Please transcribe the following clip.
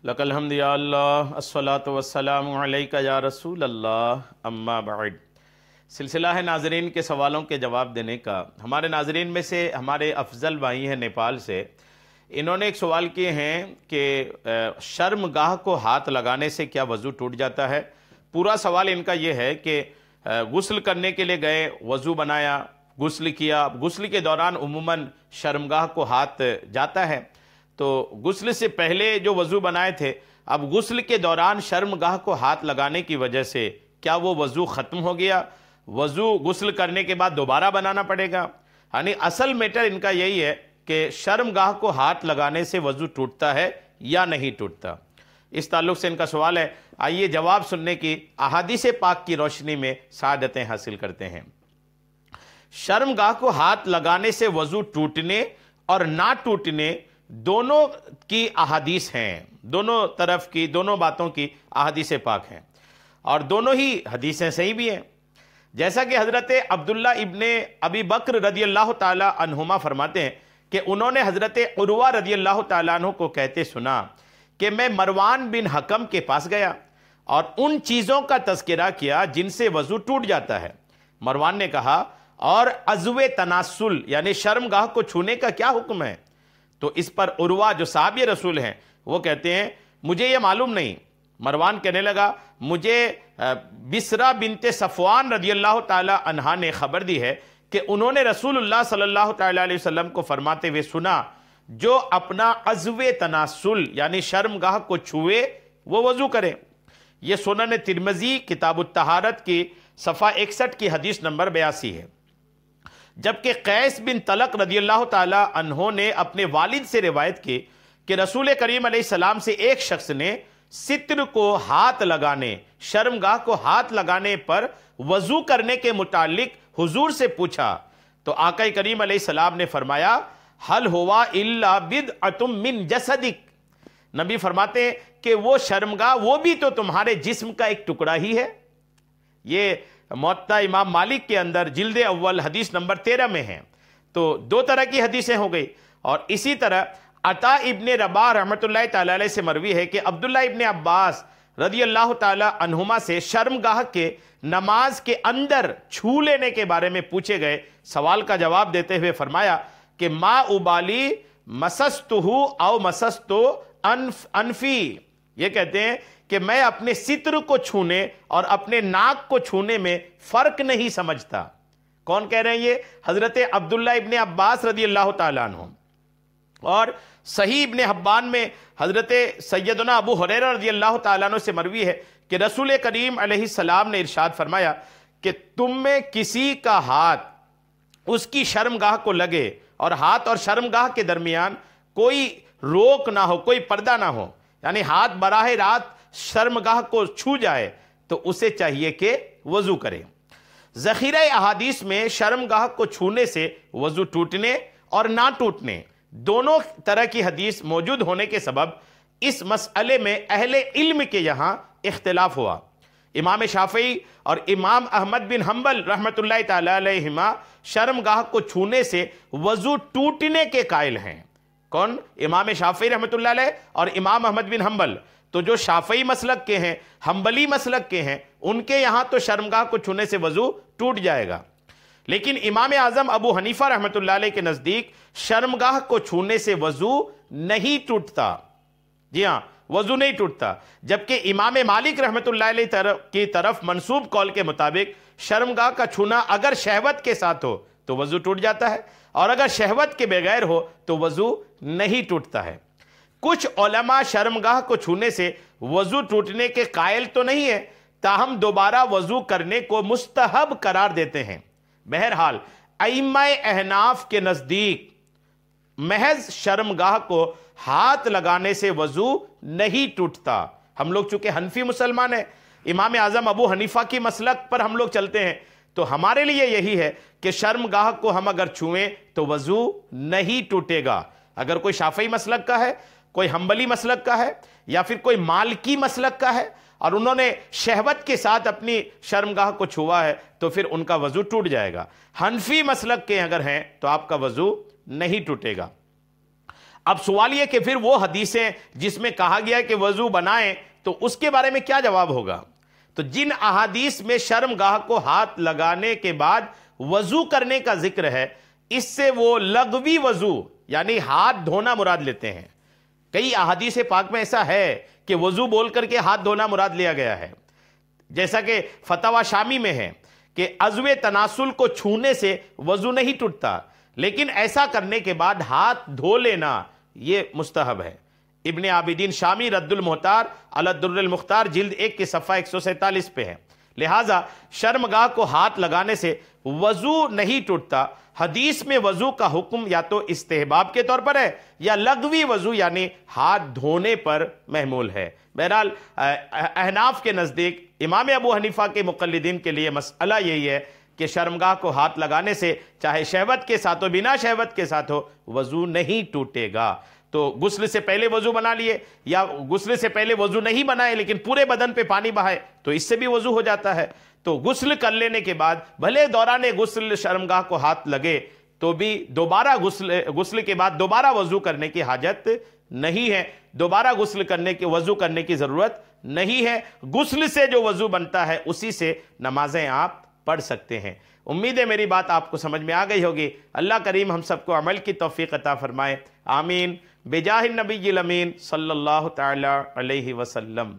لک الحمد یا اللہ الصلاۃ والسلام علیک یا رسول اللہ اما بعد۔ سلسلہ ہے ناظرین کے سوالوں کے جواب دینے کا۔ ہمارے ناظرین میں سے ہمارے افضل بھائی ہیں نیپال سے، انہوں نے ایک سوال کیے ہیں کہ شرم گاہ کو ہاتھ لگانے سے کیا وضو ٹوٹ جاتا ہے؟ پورا سوال ان کا یہ ہے کہ غسل کرنے کے لیے گئے، وضو بنایا، غسل کیا، غسل کے دوران عموماً شرمگاہ کو ہاتھ جاتا ہے، تو غسل سے پہلے جو وضو بنائے تھے، اب غسل کے دوران شرمگاہ کو ہاتھ لگانے کی وجہ سے کیا وہ وضو ختم ہو گیا؟ وضو غسل کرنے کے بعد دوبارہ بنانا پڑے گا؟ یعنی اصل میٹر ان کا یہی ہے کہ شرمگاہ کو ہاتھ لگانے سے وضو ٹوٹتا ہے یا نہیں ٹوٹتا۔ اس تعلق سے ان کا سوال ہے، آئیے جواب سننے کی احادیث پاک کی روشنی میں سعادتیں حاصل کرتے ہیں۔ شرمگاہ کو ہاتھ لگانے سے وضو ٹوٹنے اور نہ ٹوٹنے دونوں کی احادیث ہیں، دونوں طرف کی، دونوں باتوں کی احادیث پاک ہیں، اور دونوں ہی حدیثیں صحیح بھی ہیں۔ جیسا کہ حضرت عبداللہ ابن ابی بکر رضی اللہ تعالی عنہما فرماتے ہیں کہ انہوں نے حضرت عروہ رضی اللہ تعالیٰ عنہ کو کہتے سنا کہ میں مروان بن حکم کے پاس گیا اور ان چیزوں کا تذکرہ کیا جن سے وضو ٹوٹ جاتا ہے۔ مروان نے کہا، اور عضو تناسل یعنی شرمگاہ کو چھونے کا کیا حکم ہے؟ تو اس پر عروہ جو صحابی رسول ہیں وہ کہتے ہیں مجھے یہ معلوم نہیں۔ مروان کہنے لگا مجھے بسرا بنت صفوان رضی اللہ تعالی عنہا نے خبر دی ہے کہ انہوں نے رسول اللہ صلی اللہ تعالی علیہ وسلم کو فرماتے ہوئے سنا، جو اپنا عضو تناسل یعنی شرمگاہ کو چھوئے وہ وضو کرے۔ یہ سنن ترمذی کتاب الطہارت کی صفحہ 61 کی حدیث نمبر 82 ہے۔ جبکہ قیس بن طلق رضی اللہ تعالی عنہ نے اپنے والد سے روایت کی کہ رسول کریم علیہ السلام سے ایک شخص نے ستر کو ہاتھ لگانے، شرمگاہ کو ہاتھ لگانے پر وضو کرنے کے متعلق حضور سے پوچھا، تو آقا کریم علیہ السلام نے فرمایا حل ہوا الا بدعۃ من جسدک۔ نبی فرماتے ہیں کہ وہ شرمگاہ وہ بھی تو تمہارے جسم کا ایک ٹکڑا ہی ہے۔ یہ موطا امام مالک کے اندر جلد اول حدیث نمبر 13 میں ہے۔ تو دو طرح کی حدیثیں ہو گئی، اور اسی طرح عطا ابن رباح رحمۃ اللہ تعالی علیہ سے مروی ہے کہ عبداللہ ابن عباس رضی اللہ تعالی عنہما سے شرمگاہ کے نماز کے اندر چھو لینے کے بارے میں پوچھے گئے سوال کا جواب دیتے ہوئے فرمایا کہ ما ابالی مسستہ او مسستو انفی، یہ کہتے ہیں کہ میں اپنے ستر کو چھونے اور اپنے ناک کو چھونے میں فرق نہیں سمجھتا۔ کون کہہ رہے ہیں؟ یہ حضرت عبداللہ ابن عباس رضی اللہ تعالیٰ عنہ۔ اور صحیح ابن حبان میں حضرت سیدنا ابو ہریرہ رضی اللہ تعالیٰ عنہ سے مروی ہے کہ رسول کریم علیہ السلام نے ارشاد فرمایا کہ تم میں کسی کا ہاتھ اس کی شرمگاہ کو لگے اور ہاتھ اور شرمگاہ کے درمیان کوئی روک نہ ہو، کوئی پردہ نہ ہو، یعنی ہاتھ براہ راست شرمگاہ کو چھو جائے، تو اسے چاہیے کہ وضو کرے۔ ذخیرہ احادیث میں شرمگاہ کو چھونے سے وضو ٹوٹنے اور نہ ٹوٹنے دونوں طرح کی حدیث موجود ہونے کے سبب اس مسئلے میں اہل علم کے یہاں اختلاف ہوا۔ امام شافعی اور امام احمد بن حنبل رحمۃ اللہ تعالی علیہما شرمگاہ کو چھونے سے وضو ٹوٹنے کے قائل ہیں۔ کون؟ امام شافعی رحمۃ اللہ علیہ اور امام احمد بن حنبل۔ تو جو شافعی مسلک کے ہیں، حنبلی مسلک کے ہیں، ان کے یہاں تو شرمگاہ کو چھونے سے وضو ٹوٹ جائے گا، لیکن امام اعظم ابو حنیفہ رحمۃ اللہ علیہ کے نزدیک شرمگاہ کو چھونے سے وضو نہیں ٹوٹتا۔ جی ہاں، وضو نہیں ٹوٹتا۔ جبکہ امام مالک رحمۃ اللہ علیہ کی طرف منسوب قول کے مطابق شرمگاہ کا چھونا اگر شہوت کے ساتھ ہو تو وضو ٹوٹ جاتا ہے، اور اگر شہوت کے بغیر ہو تو وضو نہیں ٹوٹتا ہے۔ کچھ علماء شرمگاہ کو چھونے سے وضو ٹوٹنے کے قائل تو نہیں ہے، تاہم دوبارہ وضو کرنے کو مستحب قرار دیتے ہیں۔ بہرحال ائمہ احناف کے نزدیک محض شرمگاہ کو ہاتھ لگانے سے وضو نہیں ٹوٹتا۔ ہم لوگ چونکہ حنفی مسلمان ہیں، امام اعظم ابو حنیفہ کی مسلک پر ہم لوگ چلتے ہیں، تو ہمارے لیے یہی ہے کہ شرمگاہ کو ہم اگر چھوئیں تو وضو نہیں ٹوٹے گا۔ اگر کوئی شافعی مسلک کا ہے، کوئی حنبلی مسلک کا ہے، یا پھر کوئی مالکی مسلک کا ہے اور انہوں نے شہوت کے ساتھ اپنی شرمگاہ کو چھوا ہے، تو پھر ان کا وضو ٹوٹ جائے گا۔ حنفی مسلک کے اگر ہیں تو آپ کا وضو نہیں ٹوٹے گا۔ اب سوال یہ کہ پھر وہ حدیثیں جس میں کہا گیا کہ وضو بنائیں تو اس کے بارے میں کیا جواب ہوگا؟ تو جن احادیث میں شرمگاہ کو ہاتھ لگانے کے بعد وضو کرنے کا ذکر ہے، اس سے وہ لغوی وضو یعنی ہاتھ دھونا مراد لیتے ہیں۔ کئی احادیث پاک میں ایسا ہے کہ وضو بول کر کے ہاتھ دھونا مراد لیا گیا ہے، جیسا کہ فتاوی شامی میں ہے کہ عضو تناسل کو چھونے سے وضو نہیں ٹوٹتا، لیکن ایسا کرنے کے بعد ہاتھ دھو لینا یہ مستحب ہے۔ ابن عابدین شامی رد المحتار علی الدر المختار جلد 1 کے صفحہ 147 پہ ہے۔ لہٰذا شرمگاہ کو ہاتھ لگانے سے وضو نہیں ٹوٹتا۔ حدیث میں وضو کا حکم یا تو استحباب کے طور پر ہے یا لغوی وضو یعنی ہاتھ دھونے پر محمول ہے۔ بہرحال احناف کے نزدیک امام ابو حنیفہ کے مقلدین کے لیے مسئلہ یہی ہے کہ شرمگاہ کو ہاتھ لگانے سے چاہے شہوت کے ساتھ ہو بنا شہوت کے ساتھ ہو وضو نہیں ٹوٹے گا۔ تو غسل سے پہلے وضو بنا لیے یا غسل سے پہلے وضو نہیں بنائے لیکن پورے بدن پہ پانی بہائے تو اس سے بھی وضو ہو جاتا ہے۔ تو غسل کر لینے کے بعد بھلے دوران غسل شرمگاہ کو ہاتھ لگے تو بھی دوبارہ غسل کے بعد دوبارہ وضو کرنے کی حاجت نہیں ہے، دوبارہ وضو کرنے کی ضرورت نہیں ہے۔ غسل سے جو وضو بنتا ہے اسی سے نمازیں آپ پڑھ سکتے ہیں۔ امید ہے میری بات آپ کو سمجھ میں آ گئی ہوگی۔ اللہ کریم ہم سب کو عمل کی توفیق عطا فرمائے، آمین، بجاہ النبی الامین صلی اللہ تعالی علیہ وسلم۔